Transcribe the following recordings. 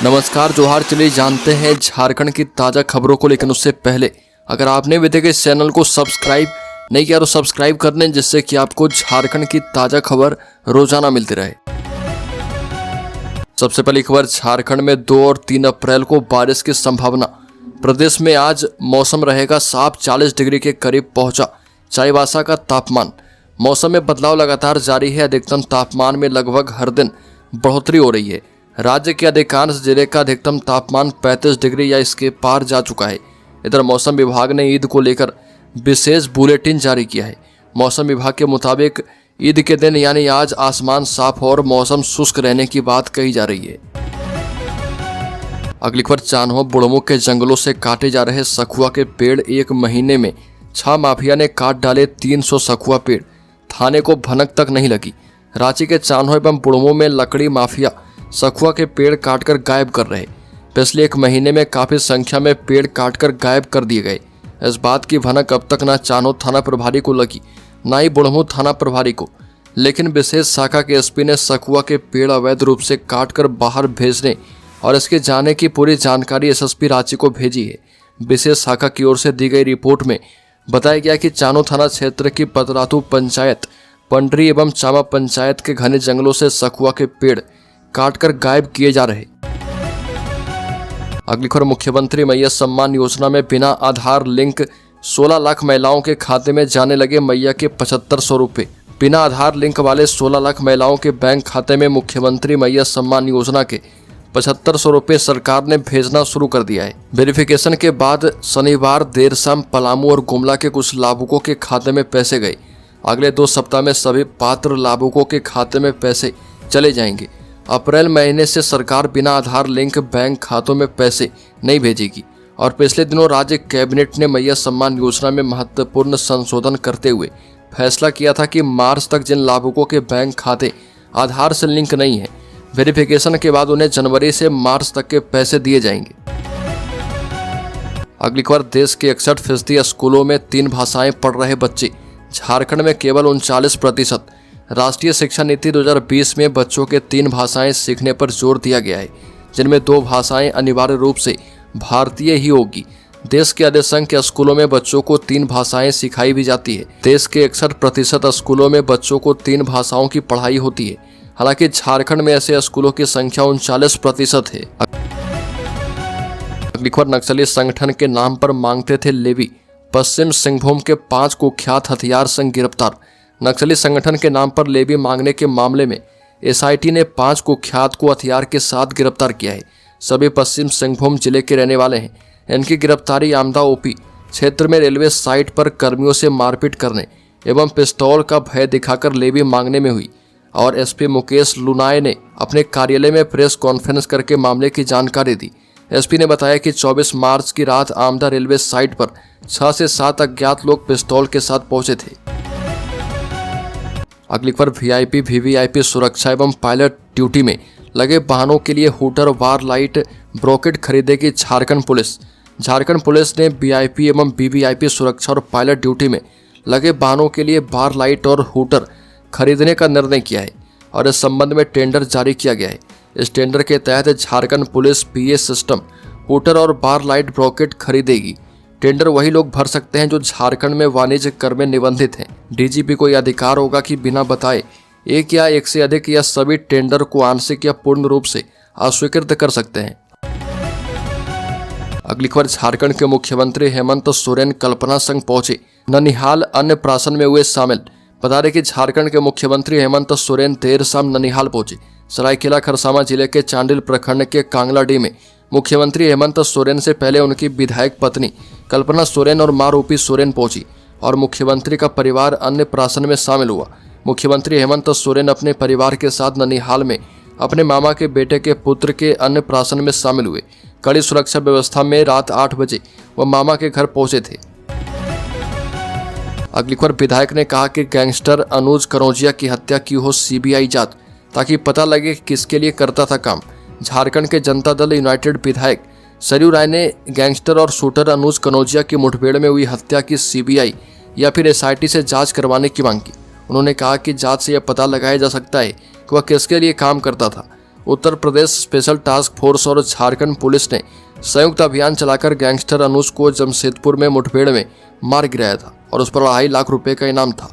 नमस्कार जोहार। चलिए जानते हैं झारखंड की ताज़ा खबरों को, लेकिन उससे पहले अगर आपने अभी तक इस चैनल को सब्सक्राइब नहीं किया तो सब्सक्राइब कर लें, जिससे कि आपको झारखंड की ताज़ा खबर रोजाना मिलती रहे। सबसे पहली खबर, झारखंड में 2 और 3 अप्रैल को बारिश की संभावना। प्रदेश में आज मौसम रहेगा साफ, 40 डिग्री के करीब पहुंचा चाईबासा का तापमान। मौसम में बदलाव लगातार जारी है। अधिकतम तापमान में लगभग हर दिन बढ़ोतरी हो रही है। राज्य के अधिकांश जिले का अधिकतम तापमान 35 डिग्री या इसके पार जा चुका है। इधर मौसम विभाग ने ईद को लेकर विशेष बुलेटिन जारी किया है। मौसम विभाग के मुताबिक ईद के दिन यानी आज आसमान साफ और मौसम शुष्क रहने की बात कही जा रही है। अगली खबर, चान्हो बुढ़मू के जंगलों से काटे जा रहे सखुआ के पेड़। 1 महीने में 6 माफिया ने काट डाले 300 सखुआ पेड़। थाने को भनक तक नहीं लगी। रांची के चान्हो एवं बुढ़मू में लकड़ी माफिया सखुआ के पेड़ काटकर गायब कर रहे। पिछले 1 महीने में काफी संख्या में पेड़ काटकर गायब कर दिए गए। इस बात की भनक अब तक न चान्हो थाना प्रभारी को लगी, न ही बुढ़मू थाना प्रभारी को, लेकिन विशेष शाखा के एसपी ने सखुआ के पेड़ अवैध रूप से काटकर बाहर भेजने और इसके जाने की पूरी जानकारी एसएसपी रांची को भेजी है। विशेष शाखा की ओर से दी गई रिपोर्ट में बताया गया कि चान्हो थाना क्षेत्र की पतरातू पंचायत, पंडरी एवं चामा पंचायत के घने जंगलों से सखुआ के पेड़ काटकर गायब किए जा रहे। अगली खबर, मुख्यमंत्री मैया सम्मान योजना में बिना आधार लिंक 16 लाख महिलाओं के खाते में जाने लगे मैया के 7500 रुपए। बिना आधार लिंक वाले 16 लाख महिलाओं के बैंक खाते में मुख्यमंत्री मैया सम्मान योजना के 7500 रुपए सरकार ने भेजना शुरू कर दिया है। वेरिफिकेशन के बाद शनिवार देर शाम पलामू और गुमला के कुछ लाभुकों के खाते में पैसे गए। अगले 2 सप्ताह में सभी पात्र लाभुकों के खाते में पैसे चले जाएंगे। अप्रैल महीने से सरकार बिना आधार लिंक बैंक खातों में पैसे नहीं भेजेगी। और पिछले दिनों राज्य कैबिनेट ने मैया सम्मान योजना में महत्वपूर्ण संशोधन करते हुए फैसला किया था कि मार्च तक जिन लाभुकों के बैंक खाते आधार से लिंक नहीं है, वेरिफिकेशन के बाद उन्हें जनवरी से मार्च तक के पैसे दिए जाएंगे। अगली खबर, देश के 61% स्कूलों में 3 भाषाएं पढ़ रहे बच्चे, झारखंड में केवल 39%। राष्ट्रीय शिक्षा नीति 2020 में बच्चों के 3 भाषाएं सीखने पर जोर दिया गया है, जिनमें 2 भाषाएं अनिवार्य रूप से भारतीय ही होगी। देश के अधिसंख्य स्कूलों में बच्चों को 3 भाषाएं सिखाई भी जाती है। देश के 61% स्कूलों में बच्चों को 3 भाषाओं की पढ़ाई होती है। हालांकि झारखंड में ऐसे स्कूलों की संख्या 39% है। अगली खबर, नक्सली संगठन के नाम पर मांगते थे लेवी, पश्चिम सिंहभूम के 5 कुख्यात हथियार संघ गिरफ्तार। नक्सली संगठन के नाम पर लेवी मांगने के मामले में एसआईटी ने 5 कुख्यात को हथियार के साथ गिरफ्तार किया है। सभी पश्चिम सिंहभूम जिले के रहने वाले हैं। इनकी गिरफ्तारी आमदा ओपी क्षेत्र में रेलवे साइट पर कर्मियों से मारपीट करने एवं पिस्तौल का भय दिखाकर लेवी मांगने में हुई। और एसपी मुकेश लुनाय ने अपने कार्यालय में प्रेस कॉन्फ्रेंस करके मामले की जानकारी दी। एसपी ने बताया कि 24 मार्च की रात आमदा रेलवे साइट पर 6 से 7 अज्ञात लोग पिस्तौल के साथ पहुंचे थे। अगली खबर, वीआईपी वीवीआईपी सुरक्षा एवं पायलट ड्यूटी में लगे वाहनों के लिए हूटर वार लाइट ब्रॉकेट खरीदेगी झारखंड पुलिस। झारखंड पुलिस ने वीआईपी एवं वीवीआईपी सुरक्षा और पायलट ड्यूटी में लगे वाहनों के लिए बार लाइट और हूटर खरीदने का निर्णय किया है और इस संबंध में टेंडर जारी किया गया है। इस टेंडर के तहत Jharkhand police PA system, hooter और बार लाइट ब्रॉकेट खरीदेगी। टेंडर वही लोग भर सकते हैं जो झारखंड में वाणिज्य कर में निबंधित हैं। डीजीपी को यह अधिकार होगा कि बिना बताए एक या एक से अधिक या सभी टेंडर को आंशिक या पूर्ण रूप से अस्वीकृत कर सकते हैं। अगली खबर, झारखंड के मुख्यमंत्री हेमंत सोरेन कल्पना संघ पहुंचे, ननिहाल अन्नप्राशन में हुए शामिल। बता दें कि झारखंड के मुख्यमंत्री हेमंत सोरेन देर शाम ननिहाल पहुंचे। सरायकेला खरसावां जिले के चांडिल प्रखंड के कांगलाडी में मुख्यमंत्री हेमंत सोरेन से पहले उनकी विधायक पत्नी कल्पना सोरेन और मां रूपी सोरेन पहुंची और मुख्यमंत्री का परिवार अन्नप्राशन में शामिल हुआ। मुख्यमंत्री हेमंत सोरेन अपने परिवार के साथ ननिहाल में अपने मामा के बेटे के पुत्र के अन्नप्राशन में शामिल हुए। कड़ी सुरक्षा व्यवस्था में रात 8 बजे वह मामा के घर पहुंचे थे। अगली खबर, विधायक ने कहा कि गैंगस्टर अनुज कनौजिया की हत्या की हो सीबीआई जांच, ताकि पता लगे किसके लिए करता था काम। झारखंड के जनता दल यूनाइटेड विधायक सरयू राय ने गैंगस्टर और शूटर अनुज कनौजिया की मुठभेड़ में हुई हत्या की सीबीआई या फिर एसआईटी से जांच करवाने की मांग की। उन्होंने कहा कि जांच से यह पता लगाया जा सकता है कि वह किसके लिए काम करता था Uttar Pradesh special task force और झारखंड पुलिस ने संयुक्त अभियान चलाकर गैंगस्टर अनुज को जमशेदपुर में मुठभेड़ में मार गिराया था और उस पर 2.5 लाख रुपए का इनाम था।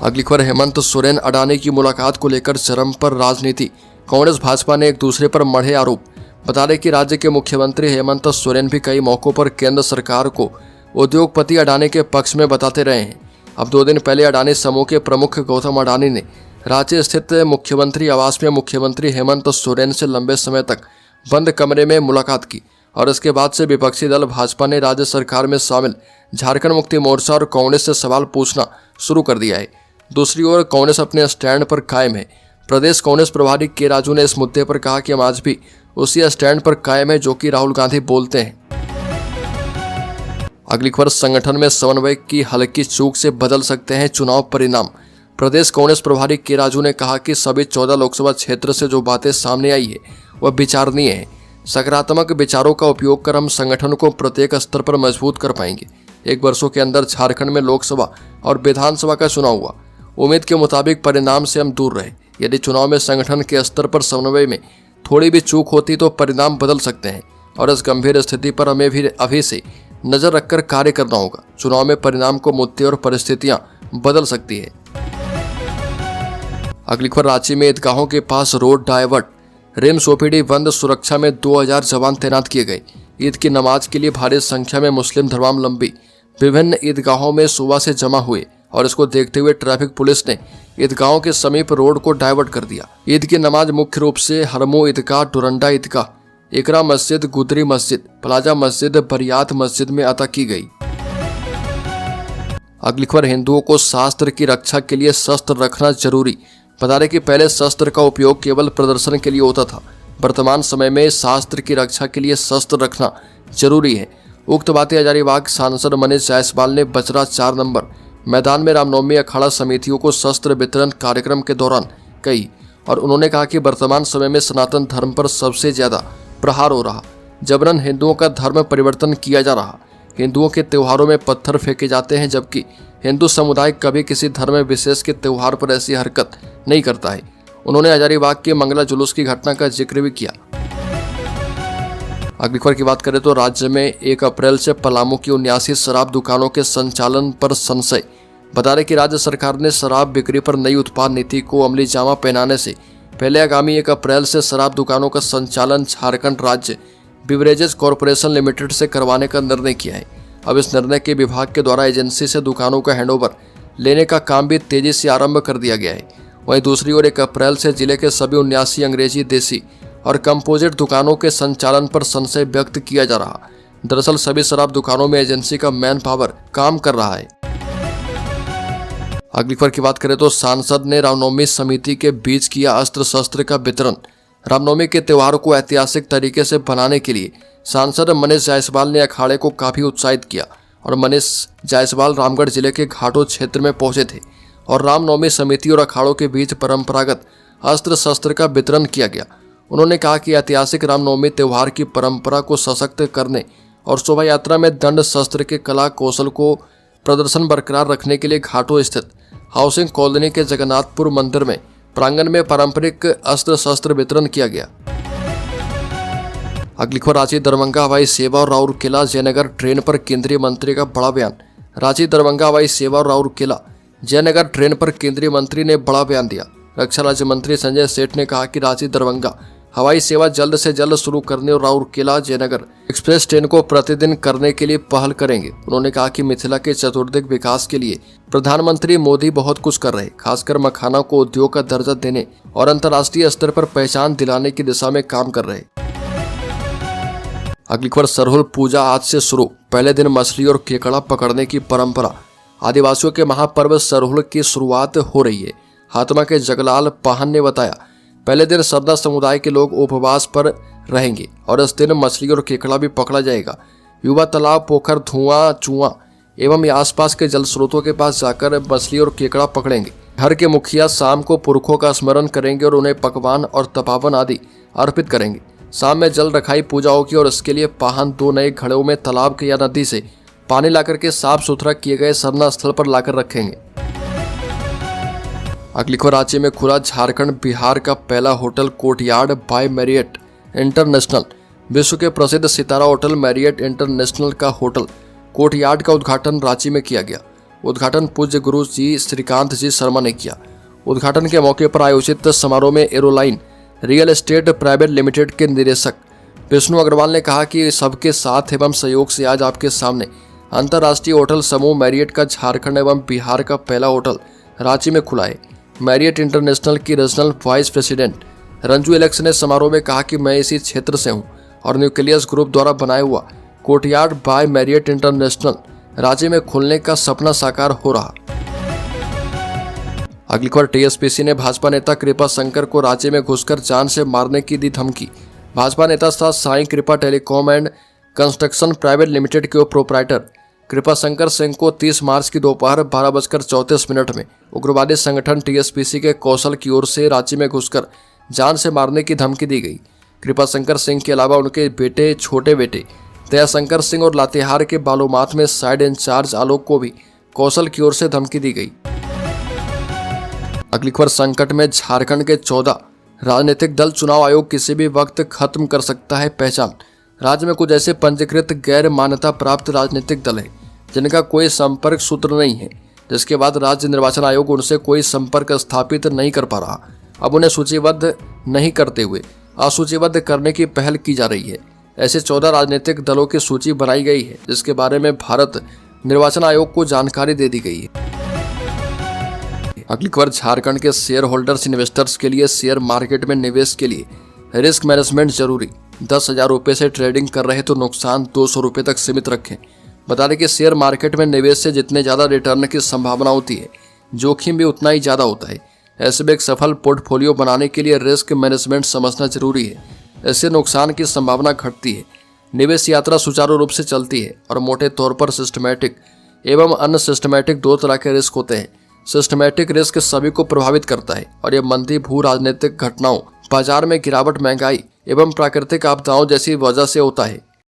अगली खबर, हेमंत सोरेन अडानी की मुलाकात को लेकर चरम पर राजनीति, कांग्रेस भाजपा ने एक दूसरे पर मढ़े आरोप। बता दें कि राज्य के मुख्यमंत्री हेमंत सोरेन भी कई मौकों पर केंद्र सरकार को उद्योगपति अडानी के पक्ष में बताते रहे हैं। अब 2 दिन पहले अडानी समूह के प्रमुख गौतम अडानी ने रांची स्थित मुख्यमंत्री आवास में मुख्यमंत्री हेमंत सोरेन से लंबे समय तक बंद कमरे में मुलाकात की और इसके बाद से विपक्षी दल भाजपा ने राज्य सरकार में शामिल झारखंड मुक्ति मोर्चा और कांग्रेस से सवाल पूछना शुरू कर दिया है। दूसरी ओर कांग्रेस अपने स्टैंड पर कायम है। प्रदेश कांग्रेस प्रभारी के राजू ने इस मुद्दे पर कहा कि हम आज भी उसी स्टैंड पर कायम है जो कि राहुल गांधी बोलते हैं। अगली खबर, संगठन में समन्वय की हल्की चूक से बदल सकते हैं चुनाव परिणाम। प्रदेश कांग्रेस प्रभारी के राजू ने कहा कि सभी 14 लोकसभा क्षेत्र से जो बातें सामने आई है वह विचारणीय है। सकारात्मक विचारों का उपयोग कर हम संगठन को प्रत्येक स्तर पर मजबूत कर पाएंगे। 1 वर्षों के अंदर झारखंड में लोकसभा और विधानसभा का चुनाव हुआ। उम्मीद के मुताबिक परिणाम से हम दूर रहे। यदि चुनाव में संगठन के स्तर पर समन्वय में थोड़ी भी चूक होती तो परिणाम बदल सकते हैं और इस गंभीर स्थिति पर हमें भी अभी से नजर रखकर कार्य करना होगा। चुनाव में परिणाम को मुद्दे और परिस्थितियां बदल सकती है। अगली खबर, रांची में ईदगाहों के पास रोड डायवर्ट, रिम्स ओपीडी बंद, सुरक्षा में 2000 जवान तैनात किए गए। ईद की नमाज के लिए भारी संख्या में मुस्लिम धर्मावलंबी विभिन्न ईदगाहों में सुबह से जमा हुए और इसको देखते हुए ट्रैफिक पुलिस ने ईदगाहों के समीप रोड को डायवर्ट कर दिया। ईद की नमाज मुख्य रूप से हरमो ईदगाह, डुरंडा ईदगाह, इकरा मस्जिद, गुदरी मस्जिद, प्लाजा मस्जिद, बरियात मस्जिद में अदा की गई। अगली खबर, हिंदुओं को शास्त्र की रक्षा के लिए शस्त्र रखना जरूरी। बता दें कि पहले शस्त्र का उपयोग केवल प्रदर्शन के लिए होता था। वर्तमान समय में शास्त्र की रक्षा के लिए शस्त्र रखना जरूरी है। उक्त बातें हजारीबाग सांसद मनीष जायसवाल ने बचरा 4 नंबर मैदान में रामनवमी अखाड़ा समितियों को शस्त्र वितरण कार्यक्रम के दौरान कही और उन्होंने कहा कि वर्तमान समय में सनातन धर्म पर सबसे ज्यादा प्रहार हो रहा। जबरन हिंदुओं का धर्म परिवर्तन किया जा रहा। हिंदुओं के त्योहारों में पत्थर फेंके जाते हैं, जबकि हिंदू समुदाय कभी किसी धर्म विशेष के त्योहार पर ऐसी हरकत नहीं करता है। उन्होंने हजारीबाग के मंगला जुलूस की घटना का जिक्र भी किया। अगली खबर की बात करें तो राज्य में 1 अप्रैल से पलामू की 79 शराब दुकानों के संचालन पर संशय। बता दें कि राज्य सरकार ने शराब बिक्री पर नई उत्पाद नीति को अमली जामा पहनाने से पहले आगामी 1 अप्रैल से शराब दुकानों का संचालन झारखंड राज्य बिवरेजेस कॉरपोरेशन लिमिटेड से करवाने का निर्णय किया है। अब इस निर्णय के विभाग के द्वारा एजेंसी से दुकानों का हैंडओवर लेने का काम भी तेजी से आरंभ कर दिया गया है। वहीं दूसरी ओर 1 अप्रैल से जिले के सभी 79 अंग्रेजी, देसी और कंपोजिट दुकानों के संचालन पर संशय व्यक्त किया जा रहा। दरअसल सभी शराब दुकानों में एजेंसी का मैन पावर काम कर रहा है। अगली खबर की बात करें तो सांसद ने रामनवमी समिति के बीच किया अस्त्र शस्त्र का वितरण। रामनवमी के त्योहार को ऐतिहासिक तरीके से बनाने के लिए सांसद मनीष जायसवाल ने अखाड़े को काफी उत्साहित किया और मनीष जायसवाल रामगढ़ जिले के घाटों क्षेत्र में पहुंचे थे और रामनवमी समिति और अखाड़ों के बीच परंपरागत अस्त्र शस्त्र का वितरण किया गया। उन्होंने कहा कि ऐतिहासिक रामनवमी त्योहार की परंपरा को सशक्त करने और शोभा यात्रा में दंड शस्त्र के कला कौशल को प्रदर्शन बरकरार रखने के लिए घाटों स्थित हाउसिंग कॉलोनी के जगन्नाथपुर मंदिर में प्रांगण में पारंपरिक अस्त्र शस्त्र वितरण किया गया। अगली खबर, रांची दरभंगा हवाई सेवा और राउरकेला जयनगर ट्रेन पर केंद्रीय मंत्री का बड़ा बयान। रांची दरभंगा हवाई सेवा और राउरकेला जयनगर ट्रेन पर केंद्रीय मंत्री ने बड़ा बयान दिया। रक्षा राज्य मंत्री संजय सेठ ने कहा कि रांची दरभंगा हवाई सेवा जल्द से जल्द शुरू करने और राउरकेला जयनगर एक्सप्रेस ट्रेन को प्रतिदिन करने के लिए पहल करेंगे। उन्होंने कहा कि मिथिला के चतुर्दिक विकास के लिए प्रधानमंत्री मोदी बहुत कुछ कर रहे, खासकर मखाना को उद्योग का दर्जा देने और अंतर्राष्ट्रीय स्तर पर पहचान दिलाने की दिशा में काम कर रहे। अगली खबर, सरहुल पूजा आज से शुरू। पहले दिन मछली और केकड़ा पकड़ने की परंपरा। आदिवासियों के महापर्व सरहुल की शुरुआत हो रही है। हातमा के जगलाल पाहन ने बताया, पहले दिन सरदा समुदाय के लोग उपवास पर रहेंगे और इस दिन मछली और केकड़ा भी पकड़ा जाएगा। युवा तालाब, पोखर, धुआं, चुआ एवं आसपास के जल स्रोतों के पास जाकर मछली और केकड़ा पकड़ेंगे। घर के मुखिया शाम को पुरखों का स्मरण करेंगे और उन्हें पकवान और तपावन आदि अर्पित करेंगे। शाम में जल रखाई पूजा होगी और इसके लिए पाहन 2 नए घड़ों में तालाब के या नदी से पानी लाकर के साफ सुथरा किए गए सरना स्थल पर लाकर रखेंगे। अगली खबर, रांची में खुला झारखंड बिहार का पहला hotel Courtyard by Marriott International. विश्व के प्रसिद्ध सितारा होटल मैरियट इंटरनेशनल का होटल कोर्टयार्ड का उद्घाटन रांची में किया गया। उद्घाटन पूज्य गुरु जी श्रीकांत जी शर्मा ने किया। उद्घाटन के मौके पर आयोजित समारोह में एरोलाइन रियल एस्टेट प्राइवेट लिमिटेड के निदेशक विष्णु अग्रवाल ने कहा कि सबके साथ एवं सहयोग से आज आपके सामने अंतर्राष्ट्रीय होटल समूह मैरियट का झारखंड एवं बिहार का पहला होटल रांची में खुला है। मैरियट इंटरनेशनल की regional vice president Ranju Alex ने समारोह में कहा कि मैं इसी क्षेत्र से हूं और न्यूक्लियस ग्रुप द्वारा बनाया हुआ Courtyard by Marriott International Ranchi में खुलने का सपना साकार हो रहा। अगली खबर, टीएसपीसी ने भाजपा नेता कृपा शंकर को रांची में घुसकर जान से मारने की दी धमकी। भाजपा नेता तथा साई कृपा telecom and construction private limited के प्रोप्राइटर कृपा शंकर सिंह को 30 मार्च की दोपहर 12:34 में उग्रवादी संगठन टीएसपीसी के कौशल की ओर से रांची में घुसकर जान से मारने की धमकी दी गई। कृपा शंकर सिंह के अलावा उनके बेटे, छोटे बेटे दयाशंकर सिंह और लातेहार के बालूमाथ में साइड इंचार्ज आलोक को भी कौशल की ओर से धमकी दी गई। अगली खबर, संकट में झारखंड के 14 राजनीतिक दल, चुनाव आयोग किसी भी वक्त खत्म कर सकता है पहचान। राज्य में कुछ ऐसे पंजीकृत गैर मान्यता प्राप्त राजनीतिक दल हैं जिनका कोई संपर्क सूत्र नहीं है, जिसके बाद राज्य निर्वाचन आयोग उनसे कोई संपर्क स्थापित नहीं कर पा रहा। अब उन्हें सूचीबद्ध नहीं करते हुए असूचीबद्ध करने की पहल की जा रही है। ऐसे 14 राजनीतिक दलों की सूची बनाई गई है जिसके बारे में भारत निर्वाचन आयोग को जानकारी दे दी गई है। अगली खबर, झारखंड के शेयर होल्डर्स इन्वेस्टर्स के लिए शेयर मार्केट में निवेश के लिए रिस्क मैनेजमेंट जरूरी। 10,000 रुपये से ट्रेडिंग कर रहे तो नुकसान 200 रुपये तक सीमित रखें। बता दें कि शेयर मार्केट में निवेश से जितने ज़्यादा रिटर्न की संभावना होती है, जोखिम भी उतना ही ज़्यादा होता है। ऐसे में एक सफल पोर्टफोलियो बनाने के लिए रिस्क मैनेजमेंट समझना जरूरी है। इससे नुकसान की संभावना घटती है, निवेश यात्रा सुचारू रूप से चलती है और मोटे तौर पर सिस्टमैटिक एवं अनसिस्टमैटिक 2 तरह के रिस्क होते हैं। सिस्टमैटिक रिस्क सभी को प्रभावित करता है और यह मंदी, भू राजनीतिक घटनाओं, बाजार में गिरावट, महंगाई एवं प्राकृतिक आपदाओं जैसी वजह से होता है।